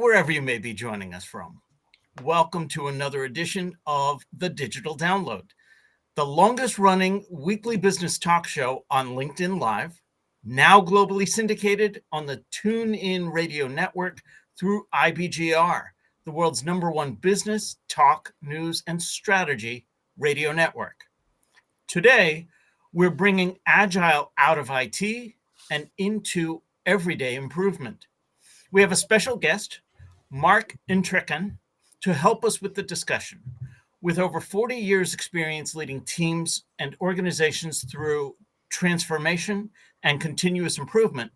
wherever you may be joining us from. Welcome to another edition of The Digital Download, the longest running weekly business talk show on LinkedIn Live, now globally syndicated on the TuneIn Radio Network through IBGR, the world's #1 business, talk, news, and strategy radio network. Today, we're bringing Agile out of IT and into everyday improvement. We have a special guest, Mark Entrekin, to help us with the discussion. With over 40 years experience leading teams and organizations through transformation and continuous improvement,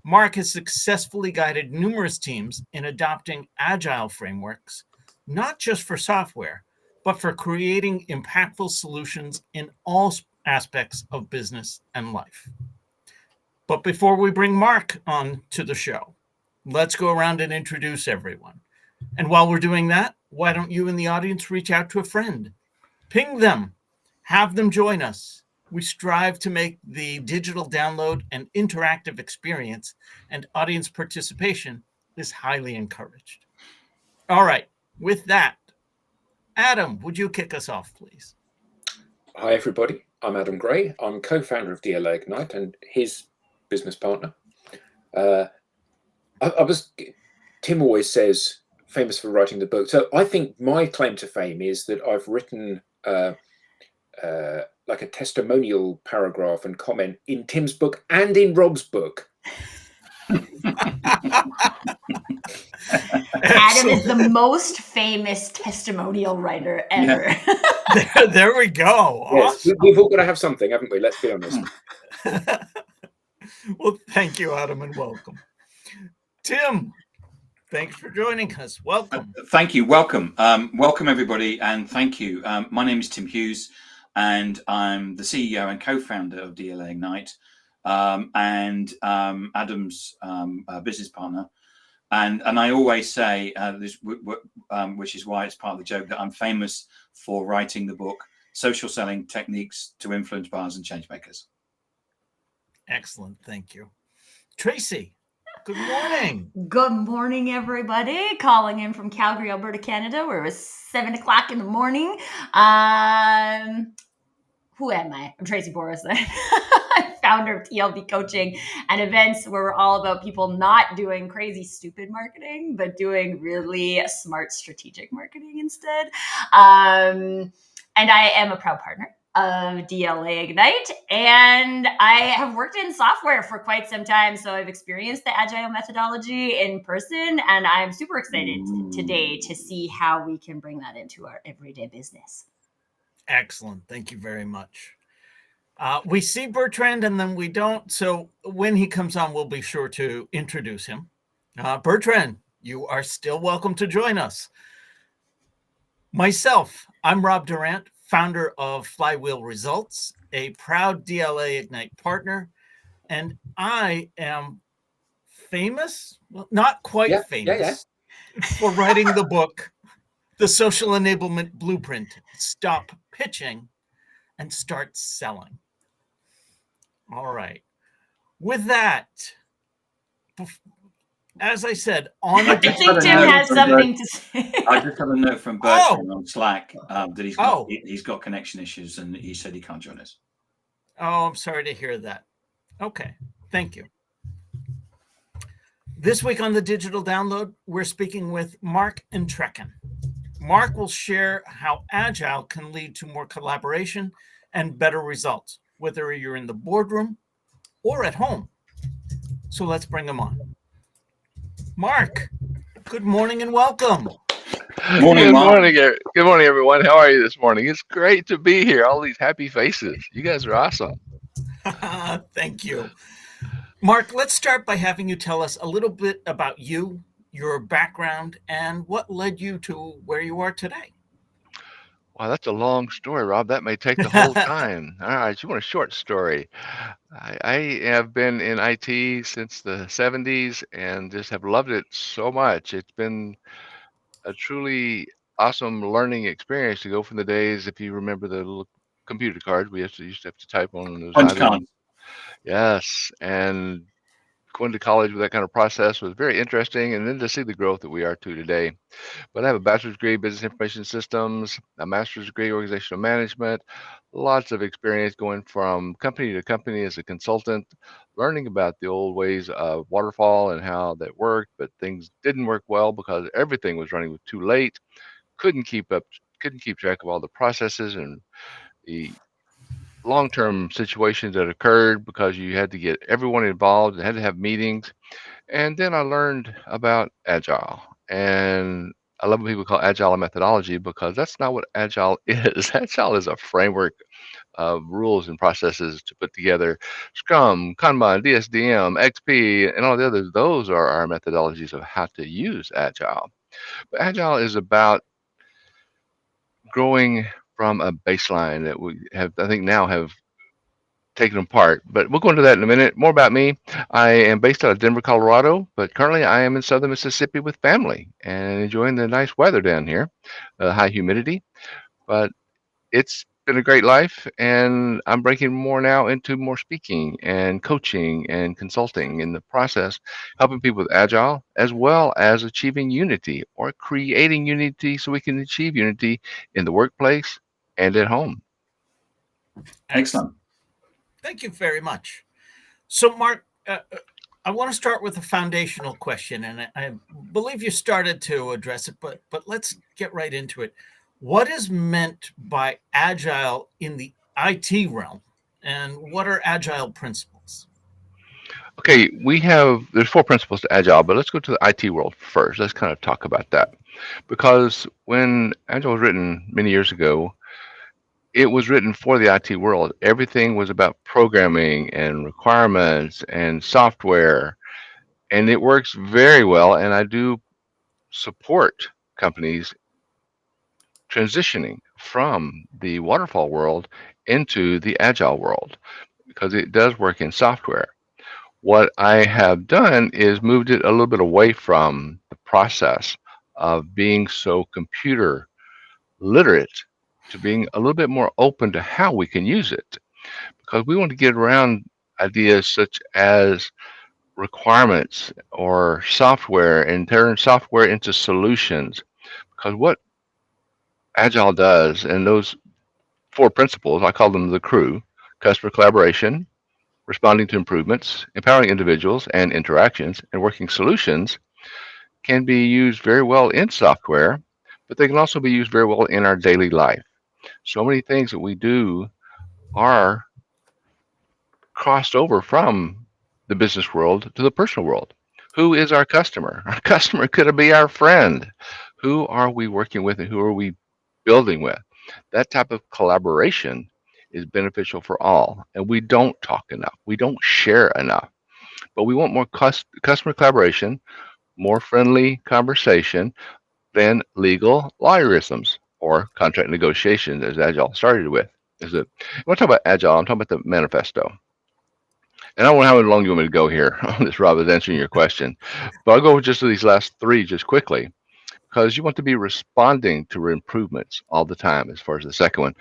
Mark has successfully guided numerous teams in adopting agile frameworks, not just for software, but for creating impactful solutions in all aspects of business and life. But before we bring Mark on to the show, let's go around and introduce everyone. And while we're doing that, why don't you in the audience reach out to a friend? Ping them, have them join us. We strive to make the digital download an interactive experience, and audience participation is highly encouraged. All right, with that, Adam, would you kick us off, please? Hi, everybody. I'm Adam Gray. I'm co-founder of DLA Ignite and his business partner. Tim always says, famous for writing the book. So I think my claim to fame is that I've written like a testimonial paragraph and comment in Tim's book and in Rob's book. Adam is the most famous testimonial writer ever. Yeah. There we go. Yes, awesome. We've all got to have something, haven't we? Let's be honest. Well, thank you, Adam, and welcome. Tim, thanks for joining us. Welcome. Thank you. Welcome. Welcome, everybody, and thank you. My name is Tim Hughes, and I'm the CEO and co-founder of DLA Ignite, and Adam's business partner. And I always say this, which is why it's part of the joke, that I'm famous for writing the book Social Selling Techniques to Influence Buyers and Changemakers. Excellent. Thank you. Tracy, good morning. Good morning, everybody. Calling in from Calgary, Alberta, Canada, where it was 7 o'clock in the morning. Who am I? I'm Tracy Boris, founder of TLB Coaching and events where we're all about people not doing crazy, stupid marketing, but doing really smart, strategic marketing instead. And I am a proud partner of DLA Ignite, and I have worked in software for quite some time, so I've experienced the Agile methodology in person, and I'm super excited today to see how we can bring that into our everyday business. Excellent. Thank you very much. We see Bertrand and then we don't, so when he comes on, we'll be sure to introduce him. Bertrand, you are still welcome to join us. Myself, I'm Rob Durant, founder of Flywheel Results, a proud DLA Ignite partner, and I am famous, well, not quite famous, for writing the book, The Social Enablement Blueprint, Stop Pitching and Start Selling. All right. With that, as I said, on the I think Tim has something to say. I just have a note from Bertrand on Slack that he's got connection issues and he said he can't join us. Oh, I'm sorry to hear that. Okay, thank you. This week on the Digital Download, we're speaking with Mark Entrekin. Mark will share how Agile can lead to more collaboration and better results, whether you're in the boardroom or at home. So let's bring him on. Mark, good morning and welcome. Good morning, everyone. How are you this morning? It's great to be here. All these happy faces. You guys are awesome. Thank you. Mark, let's start by having you tell us a little bit about you, your background, and what led you to where you are today. Wow, that's a long story, Rob. That may take the whole time. All right, you want a short story. I have been in IT since the 70s and just have loved it so much. It's been a truly awesome learning experience to go from the days, if you remember the little computer cards we used to have to type on those. Punch cards. Yes, and going to college with that kind of process was very interesting, and then to see the growth that we are to today. But I have a bachelor's degree in business information systems, a master's degree in organizational management, lots of experience going from company to company as a consultant, learning about the old ways of waterfall and how that worked, but things didn't work well because everything was running too late, couldn't keep up, couldn't keep track of all the processes and the long-term situations that occurred because you had to get everyone involved and had to have meetings. And then I learned about Agile. And I love when people call Agile a methodology because that's not what Agile is. Agile is a framework of rules and processes to put together Scrum, Kanban, DSDM, XP, and all the others. Those are our methodologies of how to use Agile. But Agile is about growing from a baseline that we have, I think, now have taken apart. But we'll go into that in a minute. More about me. I am based out of Denver, Colorado, but currently I am in southern Mississippi with family and enjoying the nice weather down here, high humidity. But it's been a great life, and I'm breaking more now into more speaking and coaching and consulting in the process, helping people with Agile as well as achieving unity or creating unity so we can achieve unity in the workplace and at home. Excellent. Thank you very much. So, Mark, I want to start with a foundational question, and I believe you started to address it, but let's get right into it. What is meant by Agile in the IT realm, and what are Agile principles? Okay, there's 4 principles to Agile, but let's go to the IT world first. Let's kind of talk about that. Because when Agile was written many years ago, it was written for the IT world. Everything was about programming and requirements and software, and it works very well. And I do support companies transitioning from the waterfall world into the agile world because it does work in software. What I have done is moved it a little bit away from the process of being so computer literate to being a little bit more open to how we can use it because we want to get around ideas such as requirements or software and turn software into solutions because what agile does and those 4 principles, I call them the crew: customer collaboration, responding to improvements, empowering individuals and interactions, and working solutions, can be used very well in software, but they can also be used very well in our daily life. So many things that we do are crossed over from the business world to the personal world. Who is our customer? Our customer could be our friend. Who are we working with and who are we building with? That type of collaboration is beneficial for all. And we don't talk enough. We don't share enough. But we want more customer collaboration, more friendly conversation than legal lawyerisms or contract negotiations, as Agile started with. When I talk about Agile, I'm talking about the manifesto. And I don't know how long you want me to go here on this, Rob, is answering your question. But I'll go just to these last 3 just quickly because you want to be responding to improvements all the time, as far as the second one,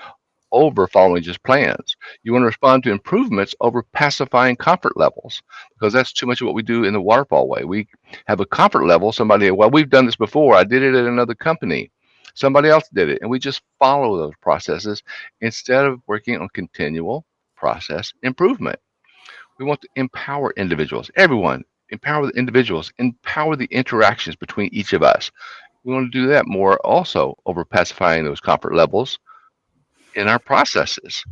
over following just plans. You want to respond to improvements over pacifying comfort levels because that's too much of what we do in the waterfall way. We have a comfort level. Somebody, well, we've done this before. I did it at another company. Somebody else did it. And we just follow those processes instead of working on continual process improvement. We want to empower individuals, everyone, empower the individuals, empower the interactions between each of us. We want to do that more also over pacifying those comfort levels in our processes.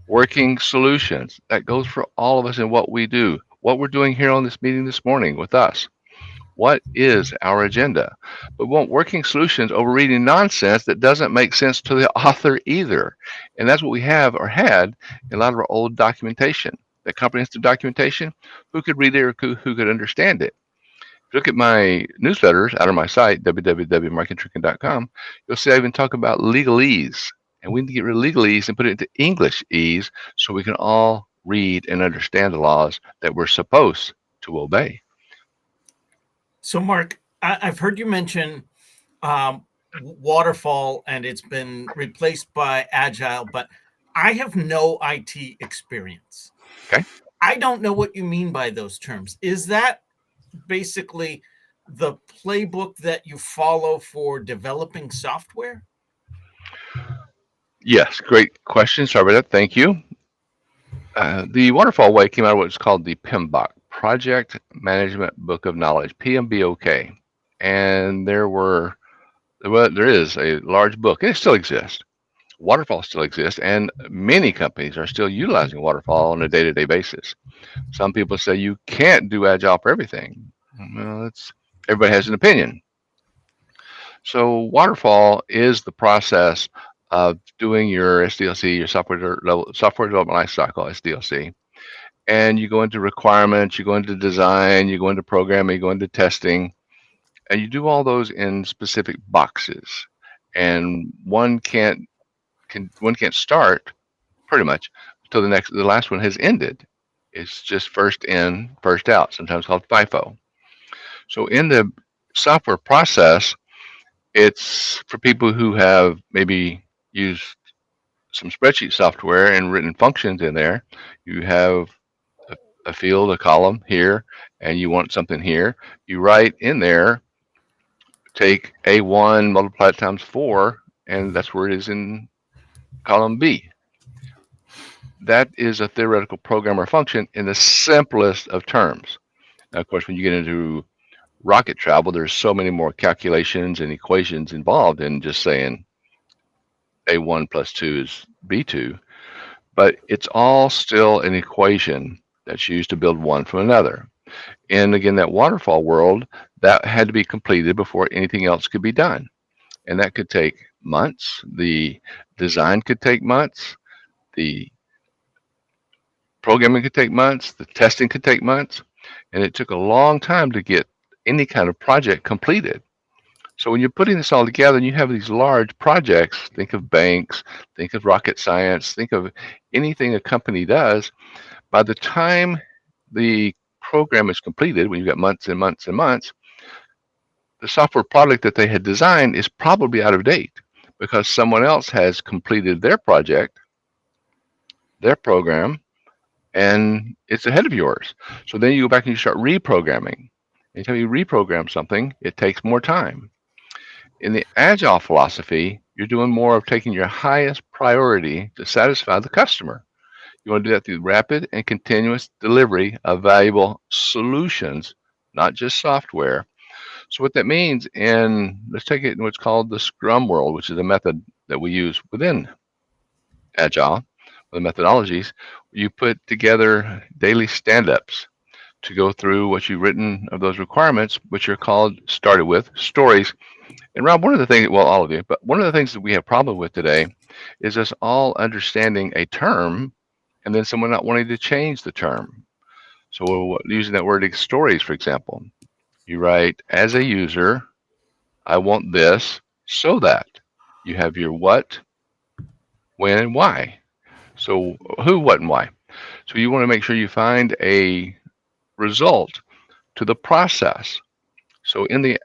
Working solutions, that goes for all of us in what we do. What we're doing here on this meeting this morning with us. What is our agenda? But we want working solutions over reading nonsense that doesn't make sense to the author either. And that's what we have or had in a lot of our old documentation. That comprehensive documentation, who could read it or who could understand it? If you look at my newsletters out of my site, www.markentrekin.com, you'll see I even talk about legalese. And we need to get rid of legalese and put it into Englishese so we can all read and understand the laws that we're supposed to obey. So, Mark, I've heard you mention waterfall and it's been replaced by Agile, but I have no IT experience. Okay. I don't know what you mean by those terms. Is that basically the playbook that you follow for developing software? Yes, great question. Sorry about that. Thank you. The waterfall way came out of what's called the PMBOK, Project Management Book of Knowledge, PMBOK. And there is a large book, and it still exists. Waterfall still exists, and many companies are still utilizing waterfall on a day-to-day basis. Some people say you can't do agile for everything. Well, everybody has an opinion. So waterfall is the process of doing your SDLC, your software development lifecycle, SDLC. And you go into requirements, you go into design, you go into programming, you go into testing, and you do all those in specific boxes. And one can't start pretty much until the last one has ended. It's just first in, first out, sometimes called FIFO. So in the software process, it's for people who have maybe used some spreadsheet software and written functions in there. You have a field, a column here, and you want something here. You write in there, take A1, multiply it times 4, and that's where it is in column B. That is a theoretical program or function in the simplest of terms. Now, of course, when you get into rocket travel, there's so many more calculations and equations involved in just saying A1 plus 2 is B2, but it's all still an equation that's used to build one from another. And again, that waterfall world, that had to be completed before anything else could be done. And that could take months. The design could take months. The programming could take months. The testing could take months. And it took a long time to get any kind of project completed. So when you're putting this all together and you have these large projects, think of banks, think of rocket science, think of anything a company does, by the time the program is completed, when you've got months and months and months, the software product that they had designed is probably out of date because someone else has completed their project, their program, and it's ahead of yours. So then you go back and you start reprogramming. Anytime you reprogram something, it takes more time. In the Agile philosophy, you're doing more of taking your highest priority to satisfy the customer. You want to do that through rapid and continuous delivery of valuable solutions, not just software. So what that means let's take it in what's called the Scrum world, which is a method that we use within Agile, the methodologies. You put together daily stand-ups to go through what you've written of those requirements, which are started with stories. And Rob, one of the things, well, all of you, but one of the things that we have problem with today is us all understanding a term and then someone not wanting to change the term. So using that word stories, for example, you write, as a user, I want this so that you have your what, when, and why. So who, what, and why. So you want to make sure you find a result to the process. So in the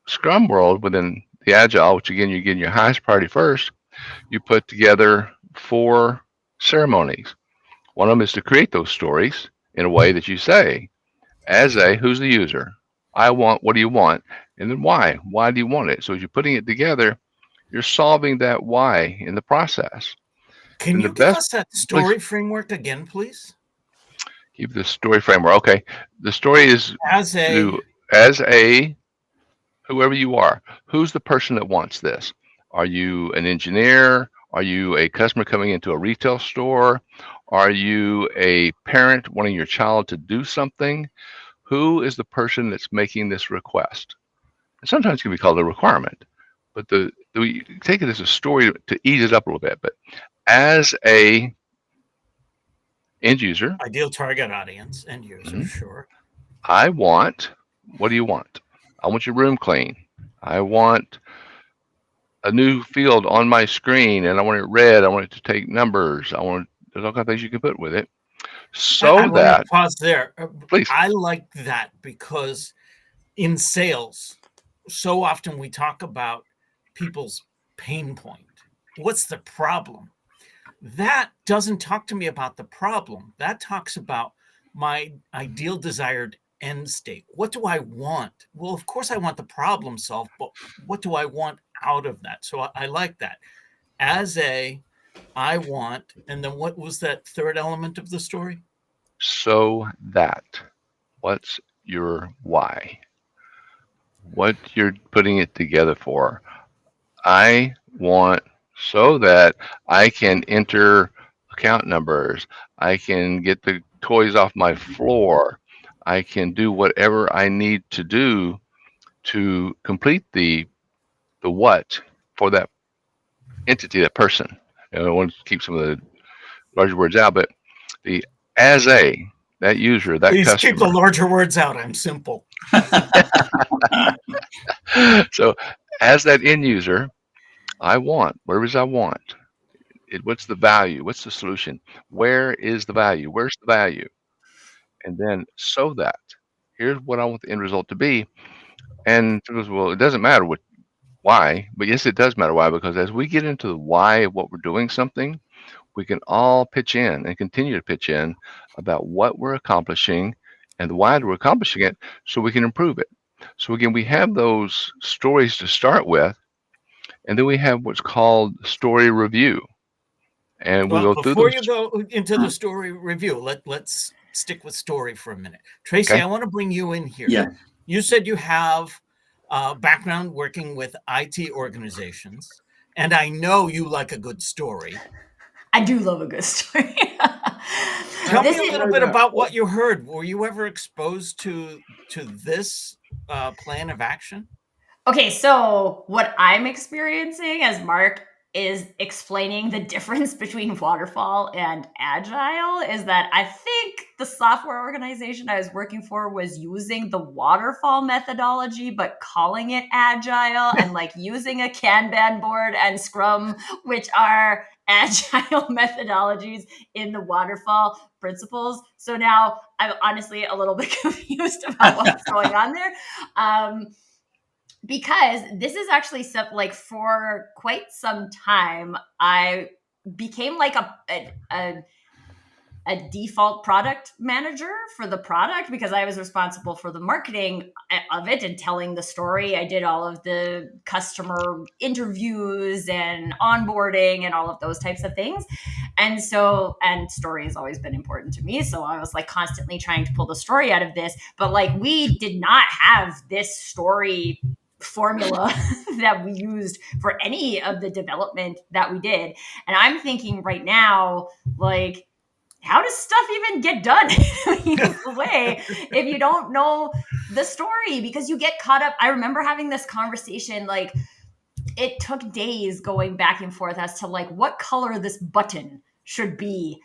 Scrum world, within the Agile, which again, you're getting your highest priority first, you put together 4 ceremonies. One of them is to create those stories in a way that you say, who's the user? I want, what do you want? And then why? Why do you want it? So as you're putting it together, you're solving that why in the process. Can you give us that story framework again, please? Keep the story framework. Okay. The story is as a whoever you are. Who's the person that wants this? Are you an engineer? Are you a customer coming into a retail store? Are you a parent wanting your child to do something? Who is the person that's making this request? And sometimes it can be called a requirement, but we take it as a story to ease it up a little bit. But as a end user, ideal target audience, end user, sure. I want, what do you want? I want your room clean. I want a new field on my screen and I want it red. I want it to take numbers. There's all kinds of things you can put with it. So I want to pause there. Please. I like that because in sales, so often we talk about people's pain point. What's the problem? That doesn't talk to me about the problem. That talks about my ideal desired end state. What do I want? Well, of course I want the problem solved, but what do I want out of that? So I like that. I want, and then what was that third element of the story? So that, what's your why? What you're putting it together for. I want so that I can enter account numbers. I can get the toys off my floor. I can do whatever I need to do to complete the what for that entity, that person. I want to keep some of the larger words out, but the as a that user, that Please keep the customer. larger words out. I'm simple. So as that end user, I want whatever it is I want. What's the value? What's the solution? Where is the value? Where's the value? And then so that here's what I want the end result to be. And it goes, well, it doesn't matter why, but yes, it does matter why, because as we get into the why of what we're doing something, we can all pitch in and continue to pitch in about what we're accomplishing and why we're accomplishing it so we can improve it. So again, we have those stories to start with, and then we have what's called story review. And we Well, go through before those. you go into the story review, let's stick with story for a minute. Tracy, Okay. I want to bring you in here. Yeah. You said you have background working with IT organizations, and I know you like a good story. I do love a good story. Tell me This a is- little bit about what you heard. Were you ever exposed to this plan of action? Okay, so what I'm experiencing as Mark is explaining the difference between waterfall and agile is that I think the software organization I was working for was using the waterfall methodology, but calling it agile and like using a Kanban board and Scrum, which are agile methodologies in the waterfall principles. So now I'm honestly a little bit confused about what's going on there. Because this is actually like for quite some time, I became like a default product manager for the product because I was responsible for the marketing of it and telling the story. I did all of the customer interviews and onboarding and all of those types of things. And story has always been important to me. So I was like constantly trying to pull the story out of this, but like we did not have this story formula that we used for any of the development that we did. And I'm thinking right now, like, how does stuff even get done the way if you don't know the story? Because you get caught up. I remember having this conversation, like it took days going back and forth as to like what color this button should be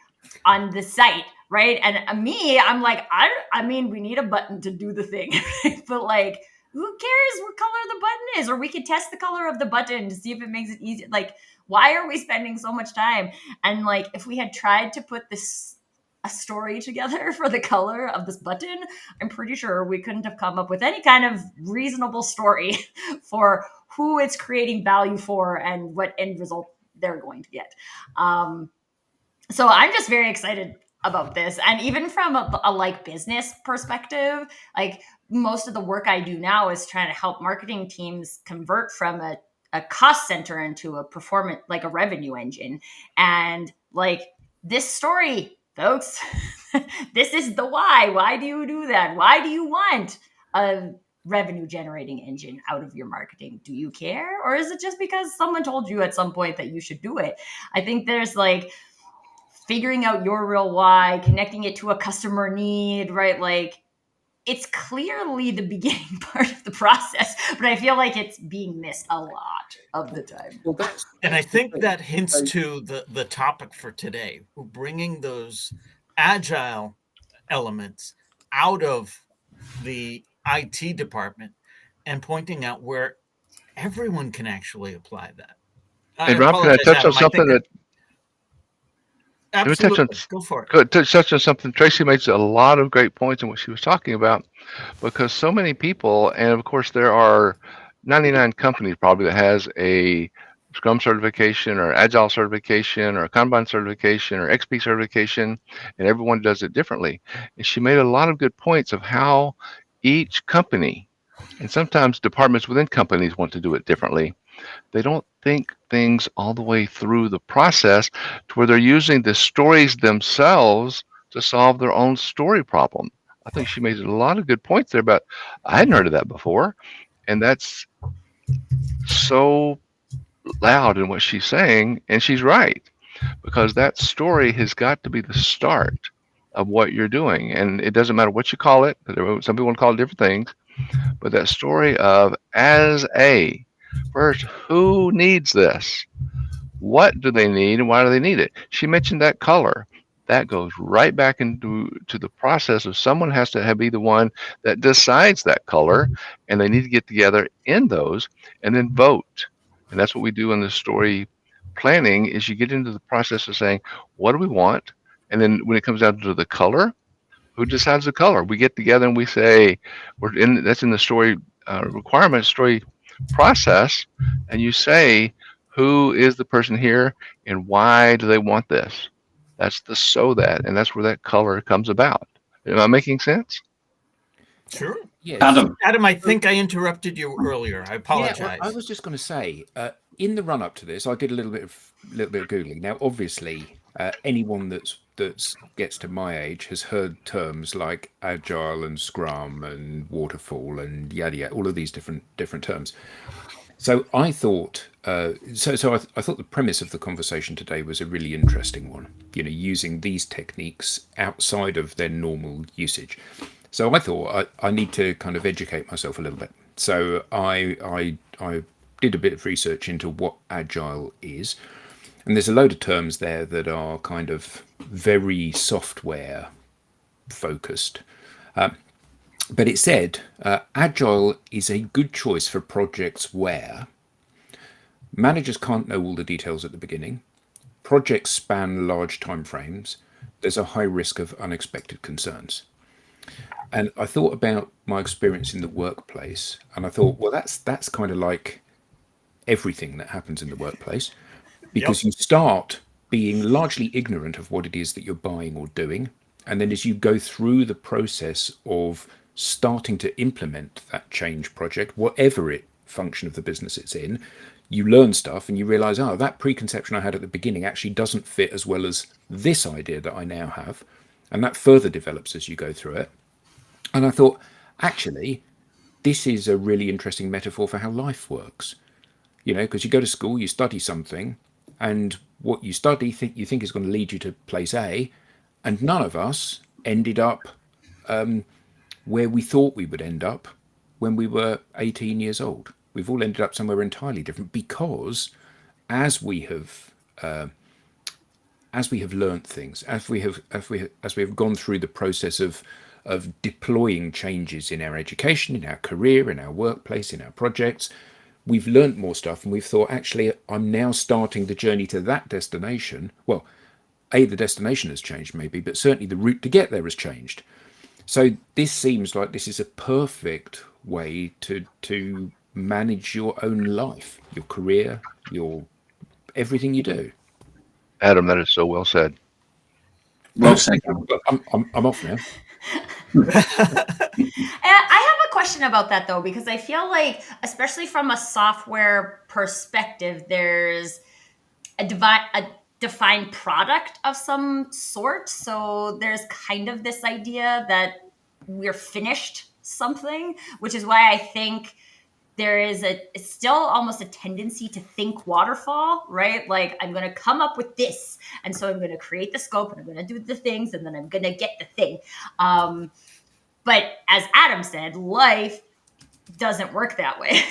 on the site, right? And I'm like, I mean, we need a button to do the thing, but like, who cares what color the button is? Or we could test the color of the button to see if it makes it easy. Like, why are we spending so much time? And like, if we had tried to put a story together for the color of this button, I'm pretty sure we couldn't have come up with any kind of reasonable story for who it's creating value for and what end result they're going to get. So I'm just very excited about this. And even from a like business perspective, like most of the work I do now is trying to help marketing teams convert from a cost center into a performance, like a revenue engine. And like this story, folks, this is the why. Why do you do that? Why do you want a revenue generating engine out of your marketing? Do you care? Or is it just because someone told you at some point that you should do it? I think there's like figuring out your real why, connecting it to a customer need, right? Like it's clearly the beginning part of the process, but I feel like it's being missed a lot of the time. Well, and I think that hints to the topic for today. We're bringing those agile elements out of the IT department and pointing out where everyone can actually apply that. And Rob, can I touch on something that? Absolutely, go for it. Good. Touch on something. Tracy makes a lot of great points in what she was talking about, because so many people, and of course there are 99 companies probably that has a Scrum certification or Agile certification or Kanban certification or XP certification, and everyone does it differently. And she made a lot of good points of how each company, and sometimes departments within companies want to do it differently. They don't think things all the way through the process to where they're using the stories themselves to solve their own story problem. I think she made a lot of good points there about I hadn't heard of that before. And that's so loud in what she's saying, and she's right, because that story has got to be the start of what you're doing. And it doesn't matter what you call it, some people want to call it different things, but that story of first, who needs this? What do they need and why do they need it? She mentioned that color. That goes right back into the process of someone has to be the one that decides that color, and they need to get together in those and then vote. And that's what we do in the story planning is you get into the process of saying, what do we want? And then when it comes down to the color, who decides the color? We get together and we say, that's in the story requirement, story process, and you say, who is the person here and why do they want this? That's the and that's where that color comes about. Am I making sense? Sure. Yes. Adam, I think I interrupted you earlier. I apologize. Yeah, well, I was just going to say, in the run up to this, I did a little bit of googling. Now, obviously, anyone that gets to my age has heard terms like agile and scrum and waterfall and yada yada, all of these different terms. So I thought, I thought the premise of the conversation today was a really interesting one. You know, using these techniques outside of their normal usage. So I thought I need to kind of educate myself a little bit. So I did a bit of research into what agile is, and there's a load of terms there that are kind of very software focused. But it said agile is a good choice for projects where managers can't know all the details at the beginning, projects span large timeframes, there's a high risk of unexpected concerns. And I thought about my experience in the workplace, and I thought, well, that's kind of like everything that happens in the workplace, because you start being largely ignorant of what it is that you're buying or doing, and then as you go through the process of starting to implement that change project, whatever function of the business it's in, you learn stuff and you realize, oh, that preconception I had at the beginning actually doesn't fit as well as this idea that I now have, and that further develops as you go through it. And I thought, actually, this is a really interesting metaphor for how life works. You know, because you go to school, you study something, and what you study you think is going to lead you to place A, and none of us ended up where we thought we would end up when we were 18 years old. We've all ended up somewhere entirely different because as we have learnt things, as we have gone through the process of deploying changes in our education, in our career, in our workplace, in our projects, we've learnt more stuff, and we've thought, actually, I'm now starting the journey to that destination. Well, the destination has changed maybe, but certainly the route to get there has changed. So this seems like this is a perfect way to manage your own life, your career, your everything you do. Adam, that is so well said. Well said. I'm off now. I have a question about that though, because I feel like, especially from a software perspective, there's a defined product of some sort. So there's kind of this idea that we're finished something, which is why I think there is it's still almost a tendency to think waterfall, right? Like, I'm going to come up with this, and so I'm going to create the scope, and I'm going to do the things, and then I'm going to get the thing. But as Adam said, life doesn't work that way,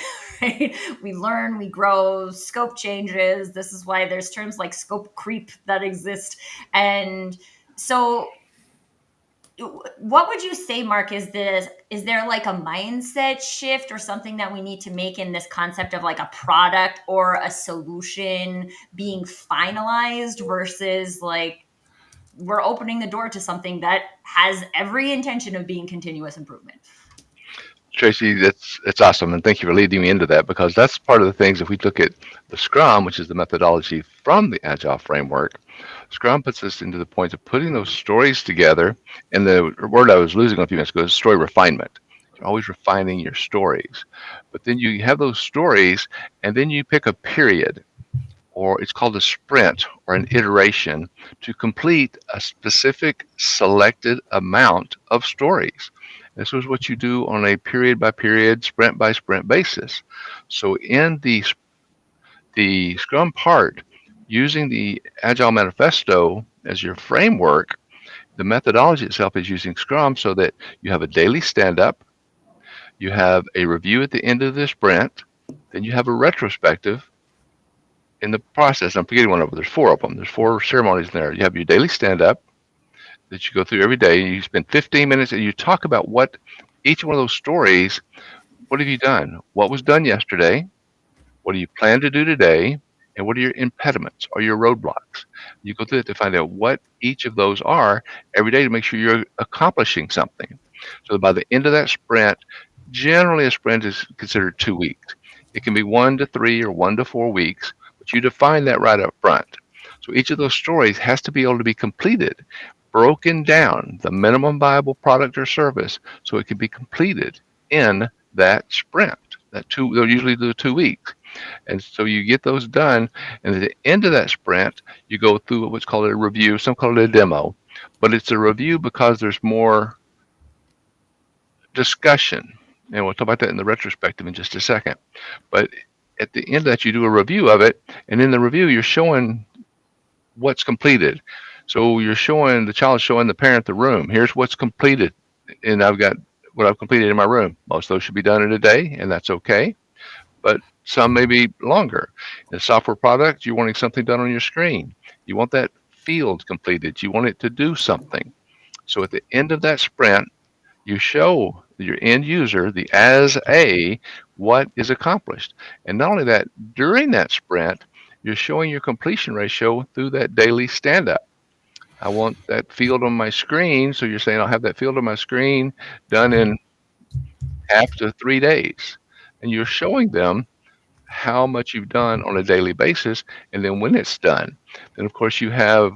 right? We learn, we grow, scope changes. This is why there's terms like scope creep that exist. And so what would you say, Mark, is there like a mindset shift or something that we need to make in this concept of like a product or a solution being finalized versus like we're opening the door to something that has every intention of being continuous improvement? Tracy, that's awesome, and thank you for leading me into that, because that's part of the things. If we look at the Scrum, which is the methodology from the Agile framework, Scrum puts us into the point of putting those stories together. And the word I was losing a few minutes ago is story refinement. You're always refining your stories, but then you have those stories, and then you pick a period, or it's called a sprint or an iteration, to complete a specific selected amount of stories. This is what you do on a period by period, sprint by sprint basis. So in the Scrum part, using the Agile Manifesto as your framework, the methodology itself is using Scrum so that you have a daily stand-up, you have a review at the end of the sprint, then you have a retrospective in the process. I'm forgetting one of them. There's 4 of them. There's 4 ceremonies in there. You have your daily stand-up that you go through every day. You spend 15 minutes and you talk about what each one of those stories, what have you done? What was done yesterday? What do you plan to do today? And what are your impediments or your roadblocks? You go through it to find out what each of those are every day to make sure you're accomplishing something. So by the end of that sprint, generally a sprint is considered 2 weeks. It can be 1 to 3 or 1 to 4 weeks, but you define that right up front. So each of those stories has to be able to be completed, broken down, the minimum viable product or service, so it can be completed in that sprint. They'll usually do 2 weeks. And so you get those done, and at the end of that sprint, you go through what's called a review. Some call it a demo, but it's a review because there's more discussion. And we'll talk about that in the retrospective in just a second. But at the end of that, you do a review of it, and in the review, you're showing what's completed. So you're showing the child, showing the parent the room. Here's what's completed, and I've got what I've completed in my room. Most of those should be done in a day, and that's okay. But some may be longer. In a software product, you're wanting something done on your screen. You want that field completed. You want it to do something. So at the end of that sprint, you show your end user the as a what is accomplished. And not only that, during that sprint, you're showing your completion ratio through that daily stand-up. I want that field on my screen. So you're saying I'll have that field on my screen done in half to 3 days. And you're showing them how much you've done on a daily basis, and then when it's done. Then of course you have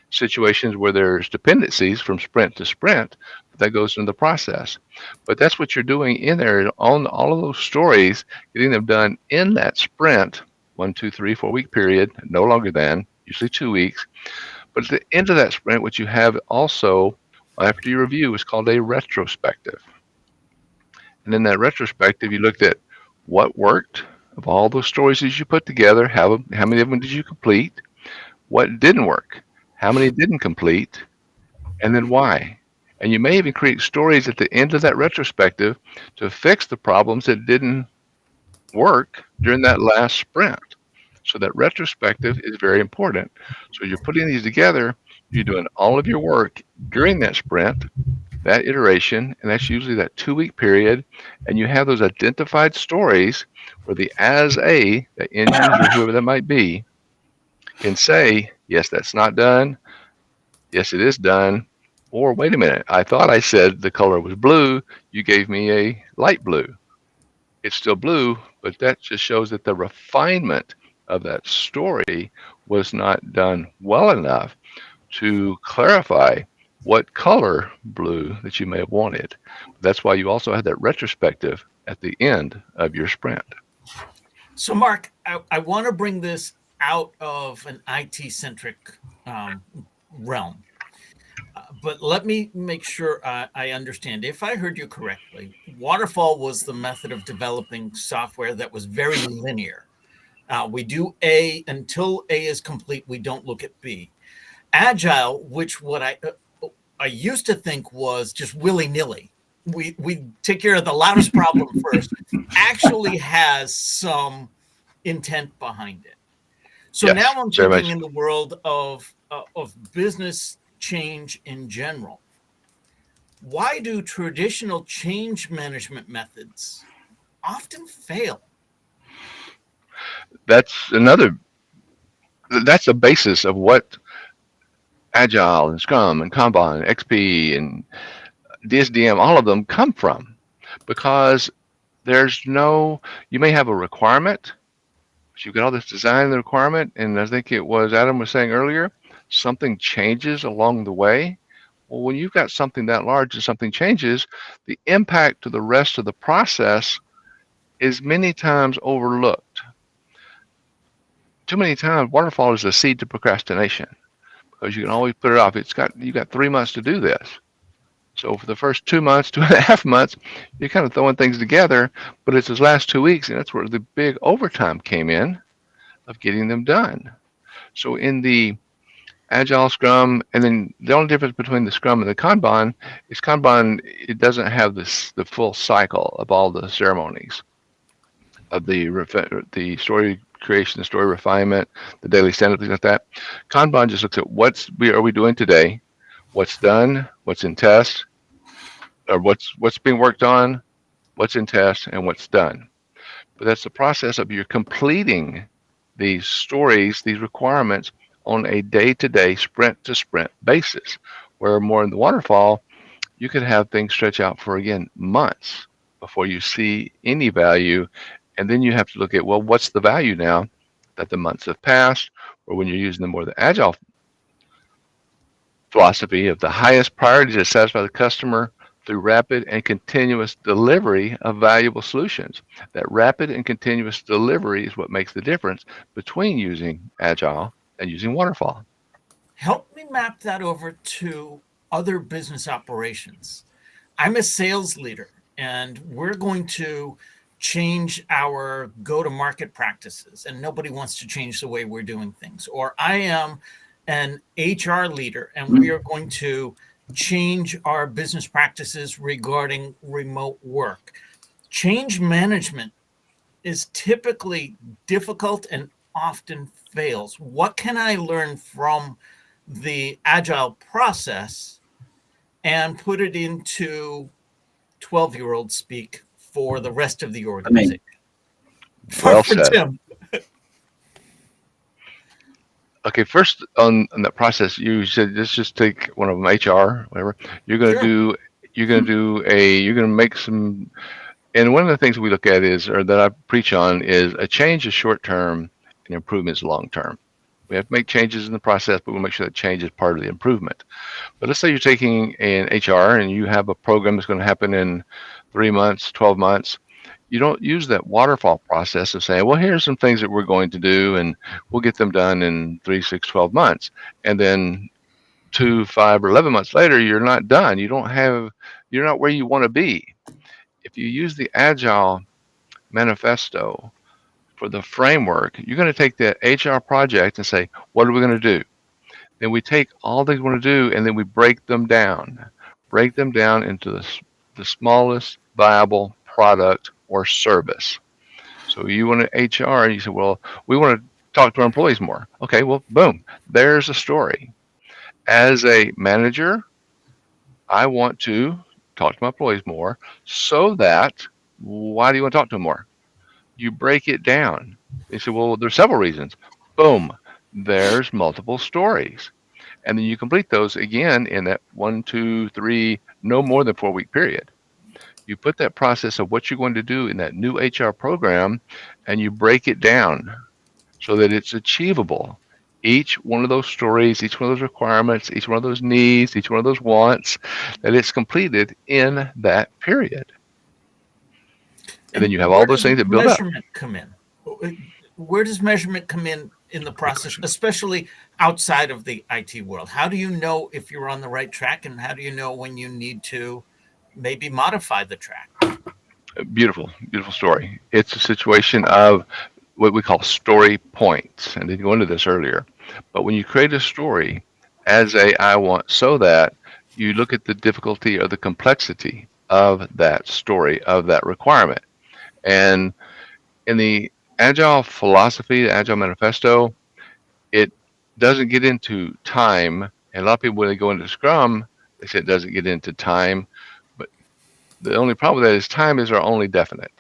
situations where there's dependencies from sprint to sprint, but that goes into the process. But that's what you're doing in there on all of those stories, getting them done in that sprint, 1, 2, 3, 4 week period, no longer than, usually 2 weeks. But at the end of that sprint, what you have also after you review is called a retrospective. And in that retrospective, you looked at what worked of all those stories that you put together, how many of them did you complete, what didn't work, how many didn't complete, and then why. And you may even create stories at the end of that retrospective to fix the problems that didn't work during that last sprint. So that retrospective is very important. So you're putting these together, you're doing all of your work during that sprint, that iteration, and that's usually that 2 week period, and you have those identified stories where the as a, the end user, whoever that might be, can say, yes, that's not done, yes, it is done, or wait a minute, I thought I said the color was blue, you gave me a light blue. It's still blue, but that just shows that the refinement of that story was not done well enough to clarify what color blue that you may have wanted. That's why you also had that retrospective at the end of your sprint. So, Mark, I want to bring this out of an IT-centric realm. But let me make sure I understand. If I heard you correctly, waterfall was the method of developing software that was very linear. We do A until A is complete. We don't look at B. Agile, which what I used to think was just willy-nilly. We take care of the loudest problem first, actually has some intent behind it. So Yes, now I'm very thinking much. in the world of business change in general. Why do traditional change management methods often fail? That's the basis of what Agile and Scrum and Kanban and XP and DSDM, all of them come from. because you may have a requirement, but you've got all this design in the requirement, and I think it was Adam was saying earlier, something changes along the way. Well, when you've got something that large and something changes, the impact to the rest of the process is many times overlooked. Too many times, waterfall is a seed to procrastination because you can always put it off. You got 3 months to do this. So for the first 2 months, 2.5 months, you're kind of throwing things together, but it's those last 2 weeks, and that's where the big overtime came in of getting them done. So in the Agile Scrum, and then the only difference between the Scrum and the Kanban is Kanban, it doesn't have the full cycle of all the ceremonies of the story creation, the story refinement, the daily stand-up, things like that. Kanban just looks at what are we doing today, what's done, what's in test, or what's being worked on, what's in test, and what's done. But that's the process of you're completing these stories, these requirements on a day-to-day, sprint-to-sprint basis. Where more in the waterfall, you could have things stretch out for, again, months before you see any value. And then you have to look at, well, what's the value now that the months have passed, or when you're using the more the agile philosophy of the highest priority to satisfy the customer through rapid and continuous delivery of valuable solutions. That rapid and continuous delivery is what makes the difference between using agile and using waterfall. Help me map that over to other business operations. I'm a sales leader, and we're going to change our go-to-market practices, and nobody wants to change the way we're doing things. Or I am an HR leader, and we are going to change our business practices regarding remote work. Change management is typically difficult and often fails. What can I learn from the agile process and put it into 12-year-old speak for the rest of the organization? Well for said. Tim. Okay, first on that process, you said let's just take one of them, HR, whatever. You're gonna make some, and one of the things we look at or that I preach on is a change is short term and improvement is long term. We have to make changes in the process, but we'll make sure that change is part of the improvement. But let's say you're taking an HR and you have a program that's going to happen in 3 months, 12 months. You don't use that waterfall process of saying, well, here's some things that we're going to do and we'll get them done in 3, 6, 12 months. And then 2, 5, or 11 months later, you're not done. You're not where you want to be. If you use the Agile manifesto for the framework, you're going to take that HR project and say, what are we going to do? Then we take all things we want to do and then we break them down into the smallest viable product or service. So you want to HR and you say, well, we want to talk to our employees more. Okay, well, boom, there's a story. As a manager, I want to talk to my employees more so that, why do you want to talk to them more? You break it down. They say, well, there's several reasons. Boom, there's multiple stories. And then you complete those again in that 1, 2, 3, no more than 4-week period. You put that process of what you're going to do in that new HR program and you break it down so that it's achievable. Each one of those stories, each one of those requirements, each one of those needs, each one of those wants, that it's completed in that period. And then you have all those things that build up. Measurement come in? Where does measurement come in the process, especially outside of the IT world? How do you know if you're on the right track, and how do you know when you need to maybe modify the track? Beautiful, beautiful story. It's a situation of what we call story points. And didn't go into this earlier. But when you create a story as I want, so that you look at the difficulty or the complexity of that story, of that requirement. And in the Agile philosophy, the Agile manifesto, it doesn't get into time. And a lot of people, when they go into Scrum, they say it doesn't get into time. But the only problem with that is time is our only definite.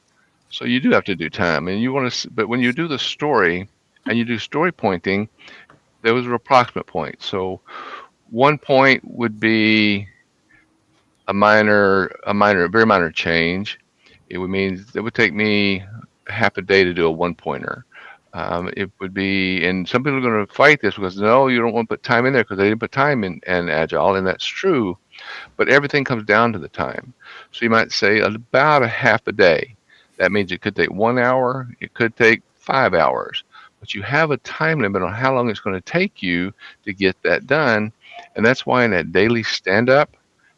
So you do have to do time. And you want to, but when you do the story and you do story pointing, those are approximate points. So 1 point would be a very minor change. It would mean it would take me half a day to do a one-pointer. It would be, and some people are going to fight this because no, you don't want to put time in there because they didn't put time in Agile, and that's true. But everything comes down to the time. So you might say about a half a day. That means it could take 1 hour, it could take 5 hours, but you have a time limit on how long it's going to take you to get that done. And that's why in that daily stand up,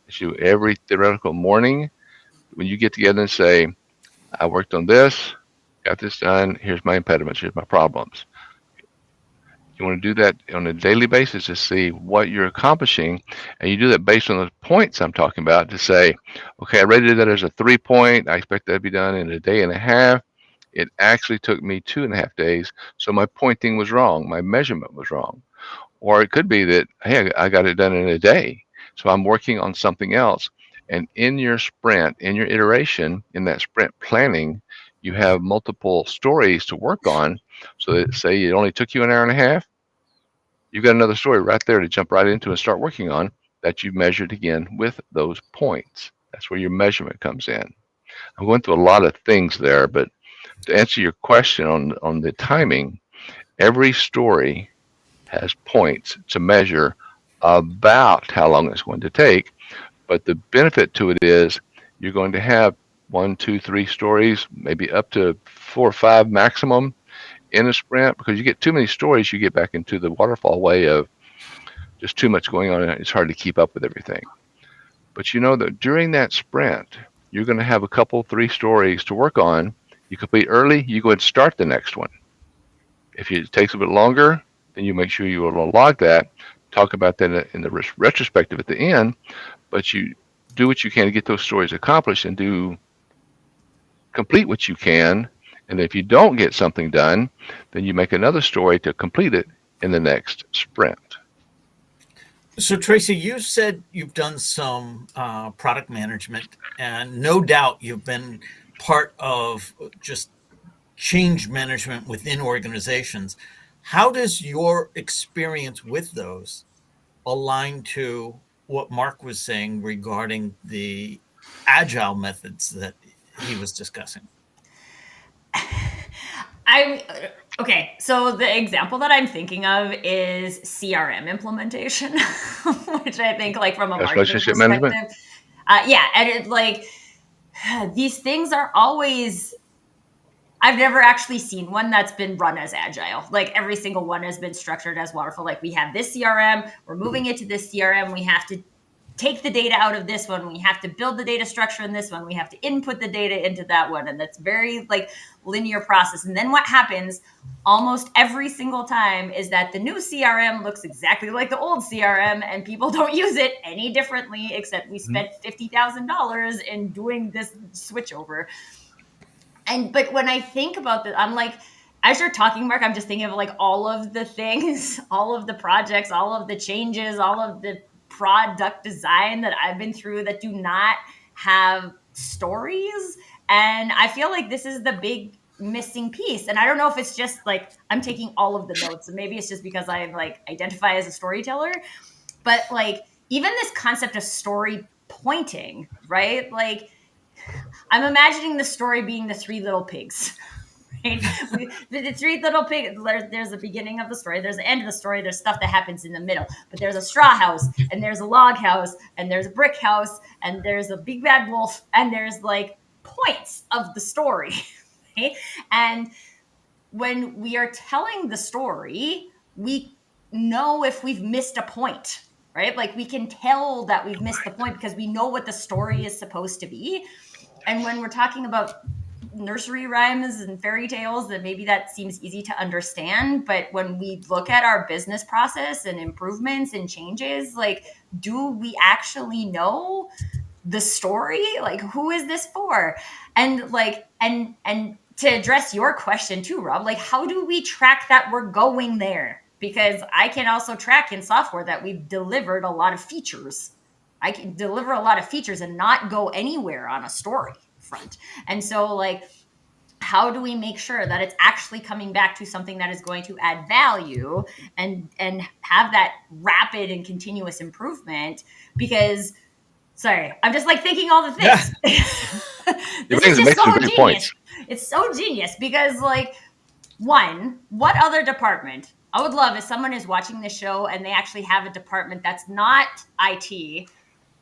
you every theoretical morning, when you get together and say, I worked on this, got this done, here's my impediments, here's my problems. You want to do that on a daily basis to see what you're accomplishing, and you do that based on those points I'm talking about to say, okay, I rated that as a 3-point. I expect that to be done in a day and a half. It actually took me 2.5 days, so my pointing was wrong, my measurement was wrong. Or it could be that, hey, I got it done in a day, so I'm working on something else. And in your sprint, in your iteration, in that sprint planning, you have multiple stories to work on. So that say it only took you an hour and a half, you've got another story right there to jump right into and start working on that you measured again with those points. That's where your measurement comes in. I'm going through a lot of things there, but to answer your question on the timing, every story has points to measure about how long it's going to take. But the benefit to it is you're going to have 1, 2, 3 stories, maybe up to 4 or 5 maximum in a sprint, because you get too many stories, you get back into the waterfall way of just too much going on and it's hard to keep up with everything. But you know that during that sprint, you're going to have a couple, 3 stories to work on. You complete early, you go ahead and start the next one. If it takes a bit longer, then you make sure you will log that, talk about that in the retrospective at the end, but you do what you can to get those stories accomplished and complete what you can. And if you don't get something done, then you make another story to complete it in the next sprint. So, Tracy, you said you've done some product management, and no doubt you've been part of just change management within organizations. How does your experience with those align to what Mark was saying regarding the agile methods that he was discussing? Okay, so the example that I'm thinking of is CRM implementation, which I think, like, from a That's marketing relationship perspective, management. yeah, and it's like these things are always. I've never actually seen one that's been run as agile. Like, every single one has been structured as waterfall. Like, we have this CRM, we're moving it to this CRM, we have to take the data out of this one, we have to build the data structure in this one, we have to input the data into that one, and that's very, like, linear process. And then what happens almost every single time is that the new CRM looks exactly like the old CRM, and people don't use it any differently, except we spent $50,000 in doing this switchover. But when I think about that, I'm like, as you're talking, Mark, I'm just thinking of, like, all of the things, all of the projects, all of the changes, all of the product design that I've been through that do not have stories. And I feel like this is the big missing piece. And I don't know if it's just like I'm taking all of the notes, and maybe it's just because I, like, identify as a storyteller, but, like, even this concept of story pointing, right? Like, I'm imagining the story being the 3 little pigs. Right? The 3 little pigs. There's the beginning of the story. There's the end of the story. There's stuff that happens in the middle. But there's a straw house, and there's a log house, and there's a brick house, and there's a big bad wolf, and there's, like, points of the story. Right? And when we are telling the story, we know if we've missed a point. Right? Like, we can tell that we've missed the point because we know what the story is supposed to be. And when we're talking about nursery rhymes and fairy tales, then maybe that seems easy to understand. But when we look at our business process and improvements and changes, like, do we actually know the story? Like, who is this for? And, like, and to address your question too, Rob, like, how do we track that we're going there? Because I can also track in software that we've delivered a lot of features. I can deliver a lot of features and not go anywhere on a story front. And so, like, how do we make sure that it's actually coming back to something that is going to add value and have that rapid and continuous improvement? Because, sorry, I'm just, like, thinking all the things. This is just so genius. It's so genius because, like, one, what other department? I would love if someone is watching this show and they actually have a department that's not IT,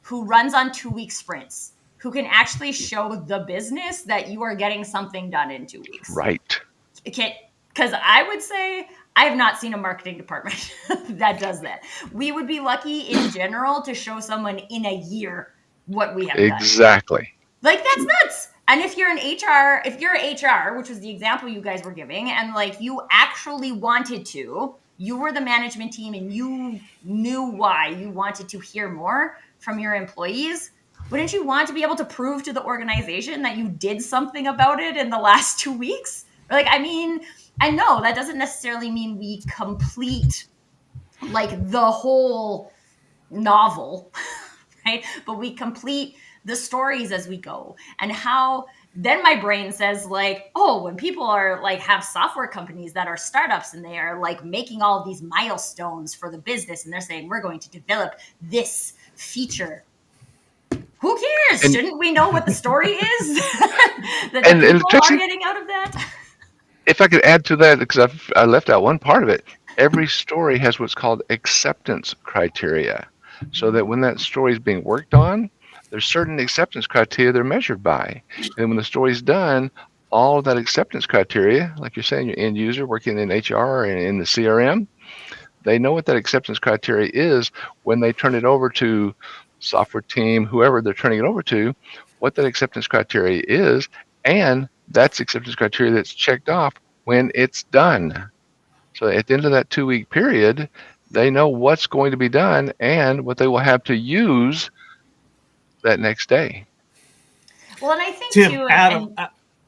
who runs on 2-week sprints, who can actually show the business that you are getting something done in 2 weeks. Right. Because I would say I have not seen a marketing department that does that. We would be lucky in general to show someone in a year what we have done. Exactly. Like, that's nuts. And if you're an HR, which was the example you guys were giving, and like you actually wanted to, you were the management team and you knew why you wanted to hear more from your employees, wouldn't you want to be able to prove to the organization that you did something about it in the last 2 weeks? Like, I mean, I know that doesn't necessarily mean we complete like the whole novel, right? But we complete the stories as we go. And how then my brain says, like, oh, when people are like have software companies that are startups and they are like making all of these milestones for the business and they're saying we're going to develop this feature. Who cares? Shouldn't we know what the story is that the people Tracy, are getting out of that? If I could add to that, because I left out one part of it, every story has what's called acceptance criteria. So that when that story is being worked on, there's certain acceptance criteria they're measured by. And when the story's done, all of that acceptance criteria, like you're saying, your end user working in HR and in the CRM, they know what that acceptance criteria is when they turn it over to software team, whoever they're turning it over to, what that acceptance criteria is, and that's acceptance criteria that's checked off when it's done. So at the end of that 2-week period, they know what's going to be done and what they will have to use that next day. Well, and I think Tim, too, Adam,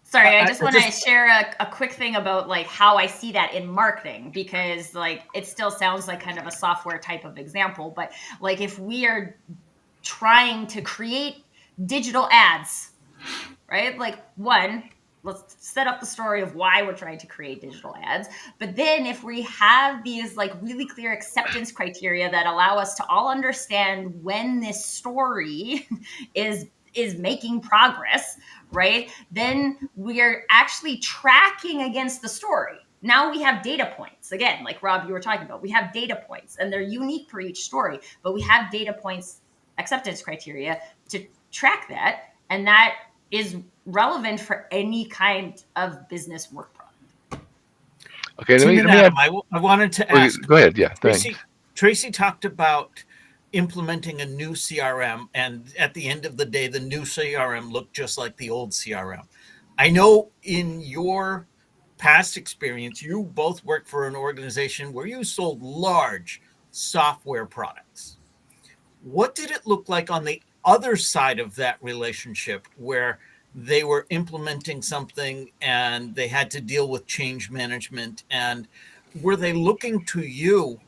sorry, I just want to share a quick thing about like how I see that in marketing, because like it still sounds like kind of a software type of example, but like if we are trying to create digital ads, right? Like, one, let's set up the story of why we're trying to create digital ads. But then if we have these like really clear acceptance criteria that allow us to all understand when this story is making progress, right? Then we're actually tracking against the story. Now we have data points. Again, like Rob, you were talking about, we have data points and they're unique for each story, but we have data points, acceptance criteria to track that. And that is relevant for any kind of business work product. Okay, Tim and Adam, I wanted to ask. Go ahead. Yeah, thanks. Tracy talked about implementing a new CRM, and at the end of the day, the new CRM looked just like the old CRM. I know in your past experience, you both worked for an organization where you sold large software products. What did it look like on the other side of that relationship where they were implementing something and they had to deal with change management? And were they looking to you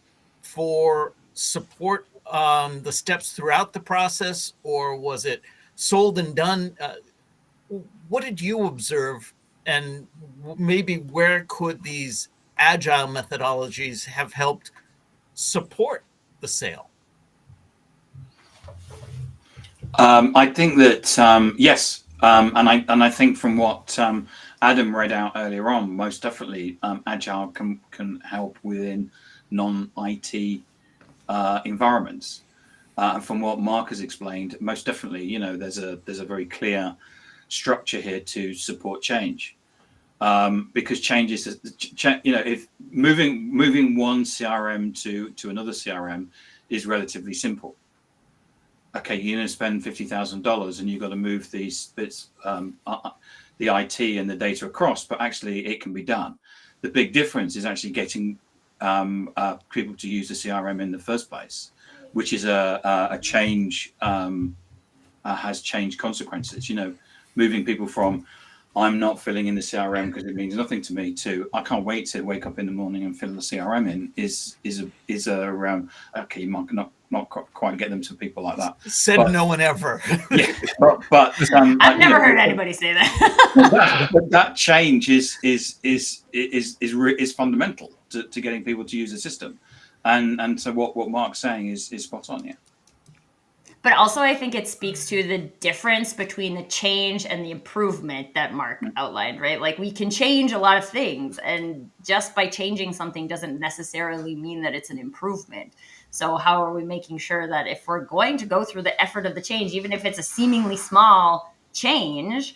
for support on the steps throughout the process, or was it sold and done? What did you observe? And maybe where could these agile methodologies have helped support the sale? I think that yes, and I think from what Adam read out earlier on, most definitely Agile can help within non-IT environments. And from what Mark has explained, most definitely, there's a very clear structure here to support change, because change is, if moving one CRM to another CRM is relatively simple. Okay, you're going to spend $50,000 and you've got to move these bits, the IT and the data across, but actually it can be done. The big difference is actually getting people to use the CRM in the first place, which is a change, has change consequences. Moving people from I'm not filling in the CRM because it means nothing to me to I can't wait to wake up in the morning and fill the CRM in is okay, you might not quite get them to people like that. But no one ever. Yeah, but I've never heard anybody say that. but that change is fundamental to getting people to use the system, and so what Mark's saying is spot on. Yeah. But also, I think it speaks to the difference between the change and the improvement that Mark outlined, right? Like, we can change a lot of things, and just by changing something doesn't necessarily mean that it's an improvement. So how are we making sure that if we're going to go through the effort of the change, even if it's a seemingly small change,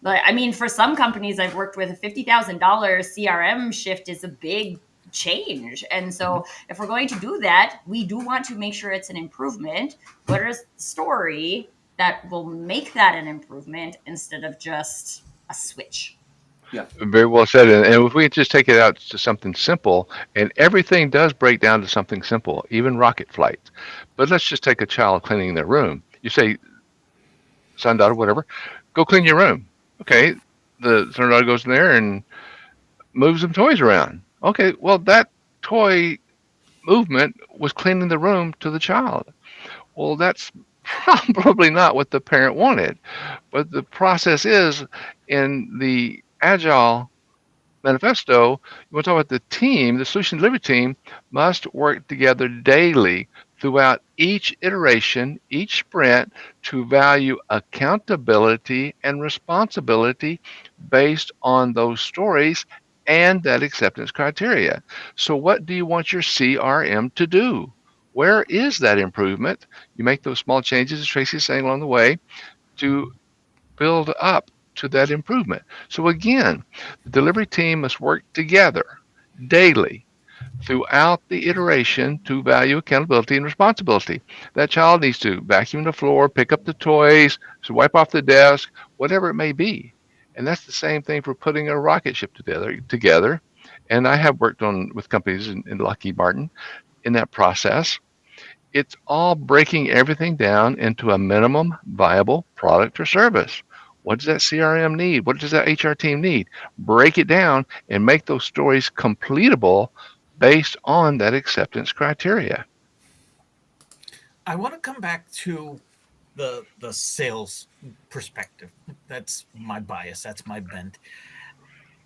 but I mean, for some companies I've worked with, a $50,000 CRM shift is a big change. And so if we're going to do that, we do want to make sure it's an improvement. What is the story that will make that an improvement instead of just a switch? Yeah. Very well said. And if we could just take it out to something simple, and everything does break down to something simple, even rocket flights. But let's just take a child cleaning their room. You say, son, daughter, whatever, go clean your room. Okay. The son or daughter goes in there and moves some toys around. Okay. Well, that toy movement was cleaning the room to the child. Well, that's probably not what the parent wanted. But the process is in the Agile manifesto, you want to talk about the team, the solution delivery team must work together daily throughout each iteration, each sprint to value accountability and responsibility based on those stories and that acceptance criteria. So, what do you want your CRM to do? Where is that improvement? You make those small changes, as Tracy's saying along the way, to build up to that improvement. So again, the delivery team must work together daily throughout the iteration to value accountability and responsibility. That child needs to vacuum the floor, pick up the toys, so wipe off the desk, whatever it may be. And that's the same thing for putting a rocket ship together. And I have worked on with companies in Lockheed Martin in that process. It's all breaking everything down into a minimum viable product or service. What does that CRM need? What does that HR team need? Break it down and make those stories completable based on that acceptance criteria. I want to come back to the sales perspective. That's my bias. That's my bent.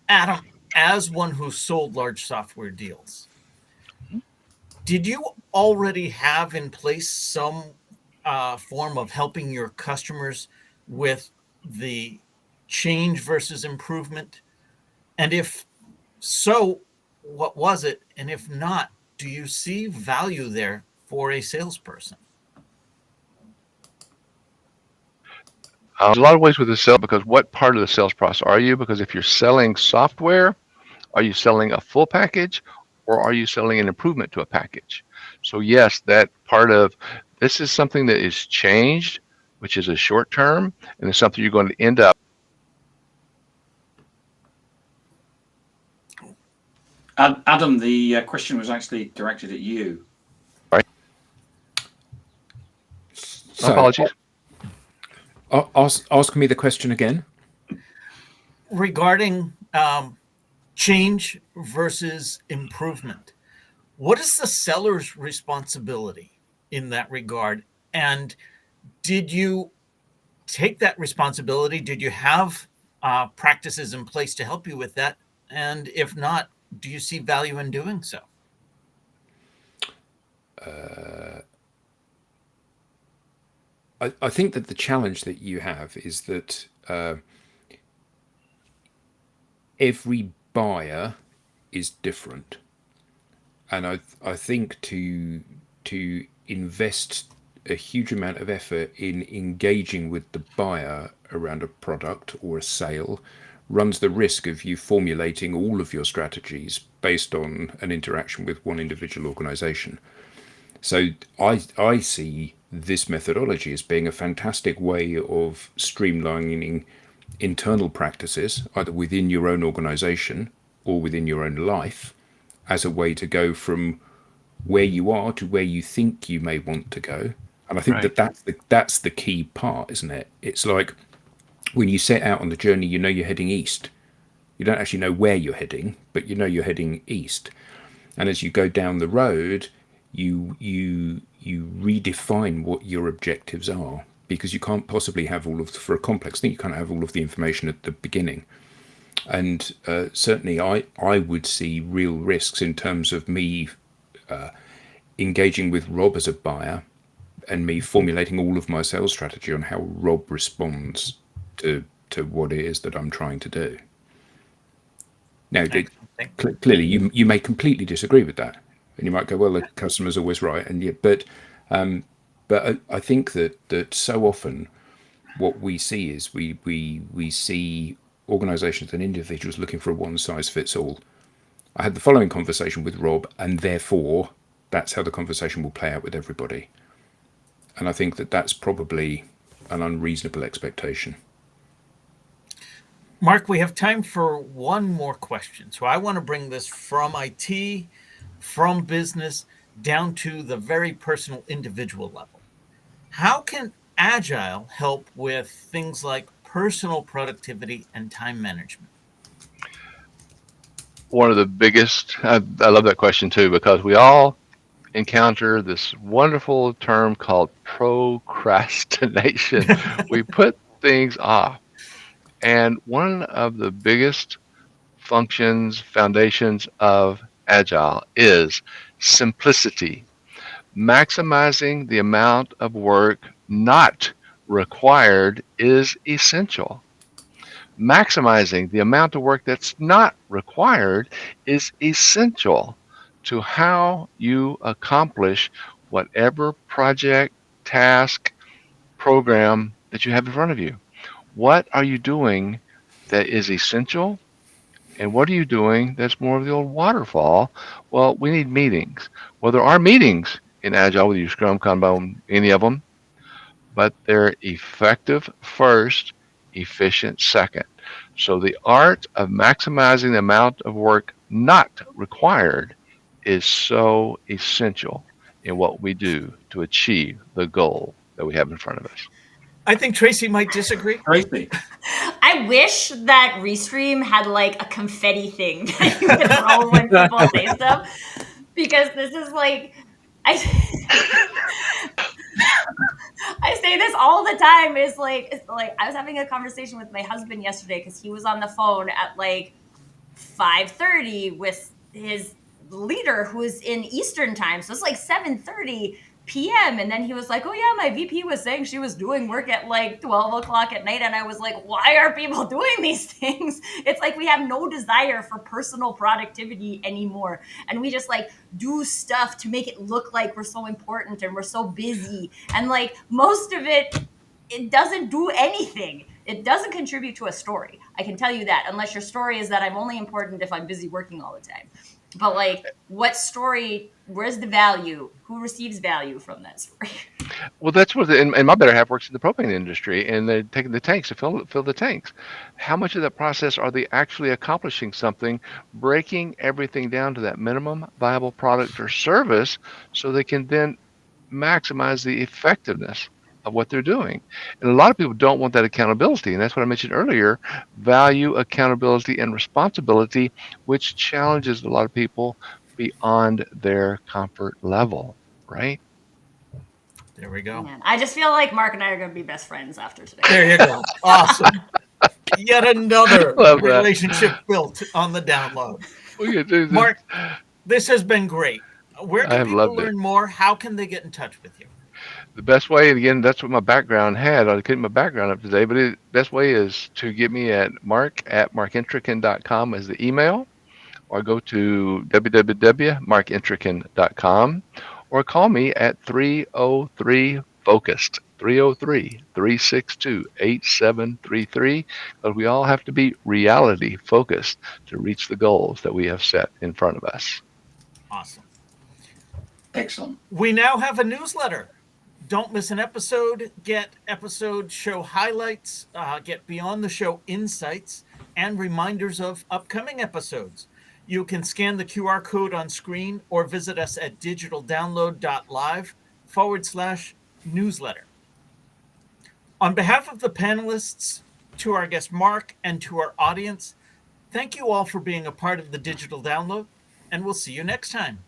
Adam, as one who sold large software deals, did you already have in place some form of helping your customers with the change versus improvement? And if so, what was it? And if not, do you see value there for a salesperson? There's a lot of ways with the sale because what part of the sales process are you? Because if you're selling software, are you selling a full package or are you selling an improvement to a package? So yes, that part of this is something that is changed, which is a short term, and it's something you're going to end up. Adam, the question was actually directed at you. Right. So, apologies. Ask me the question again. Regarding change versus improvement, what is the seller's responsibility in that regard? And did you take that responsibility? Did you have practices in place to help you with that? And if not, do you see value in doing so? I think that the challenge that you have is that every buyer is different, and I think to invest a huge amount of effort in engaging with the buyer around a product or a sale runs the risk of you formulating all of your strategies based on an interaction with one individual organization. So I see this methodology as being a fantastic way of streamlining internal practices, either within your own organization or within your own life, as a way to go from where you are to where you think you may want to go. And I think that's the key part, isn't it? It's like when you set out on the journey, you know you're heading east. You don't actually know where you're heading, but you know you're heading east. And as you go down the road, you redefine what your objectives are, because you can't possibly have for a complex thing, you can't have all of the information at the beginning. And certainly I would see real risks in terms of me engaging with Rob as a buyer and me formulating all of my sales strategy on how Rob responds to what it is that I'm trying to do. Now, clearly, you may completely disagree with that, and you might go, "Well, the customer's always right," and yeah, but I think that so often what we see is we see organisations and individuals looking for a one size fits all. I had the following conversation with Rob, and therefore that's how the conversation will play out with everybody. And I think that that's probably an unreasonable expectation. Mark, we have time for one more question. So I want to bring this from IT, from business, down to the very personal individual level. How can Agile help with things like personal productivity and time management? One of the biggest, I love that question too, because we all encounter this wonderful term called procrastination. We put things off. And one of the biggest foundations of Agile is simplicity, maximizing the amount of work not required is essential. Maximizing the amount of work that's not required is essential to how you accomplish whatever project, task, program that you have in front of you. What are you doing that is essential? And what are you doing that's more of the old waterfall? Well, we need meetings. Well, there are meetings in Agile, whether you Scrum, Kanban, any of them, but they're effective first, efficient second. So the art of maximizing the amount of work not required is so essential in what we do to achieve the goal that we have in front of us. I think Tracy might disagree. Tracy. I wish that Restream had like a confetti thing that you could throw when people say stuff, because this is like, I say this all the time. It's like I was having a conversation with my husband yesterday because he was on the phone at like 5:30 with his leader who is in Eastern time. So it's like 7:30 p.m. And then he was like, oh yeah, my VP was saying she was doing work at like 12 o'clock at night. And I was like, why are people doing these things? It's like we have no desire for personal productivity anymore. And we just like do stuff to make it look like we're so important and we're so busy. And like most of it doesn't do anything. It doesn't contribute to a story. I can tell you that, unless your story is that I'm only important if I'm busy working all the time. But like, what story, where's the value? Who receives value from that story? Well, that's what, and my better half works in the propane industry, and they're taking the tanks to fill the tanks. How much of that process are they actually accomplishing something, breaking everything down to that minimum viable product or service so they can then maximize the effectiveness of what they're doing? And a lot of people don't want that accountability, and that's what I mentioned earlier, value, accountability, and responsibility, which challenges a lot of people beyond their comfort level, right? There we go. Man, I just feel like Mark and I are going to be best friends after today. There you go. Awesome. Yet another relationship built on the download. We could do this. Mark, this has been great. Where can people learn it. more? How can they get in touch with you? The best way, and again, that's what my background had. I couldn't get my background up today, but the best way is to get me at mark@markentrekin.com as the email, or go to www.markentrekin.com, or call me at 303-FOCUSED, 303-362-8733, because we all have to be reality focused to reach the goals that we have set in front of us. Awesome. Excellent. We now have a newsletter. Don't miss an episode. Get episode show highlights, get beyond the show insights, and reminders of upcoming episodes. You can scan the QR code on screen or visit us at digitaldownload.live/newsletter. On behalf of the panelists, to our guest Mark, and to our audience, thank you all for being a part of the Digital Download, and we'll see you next time.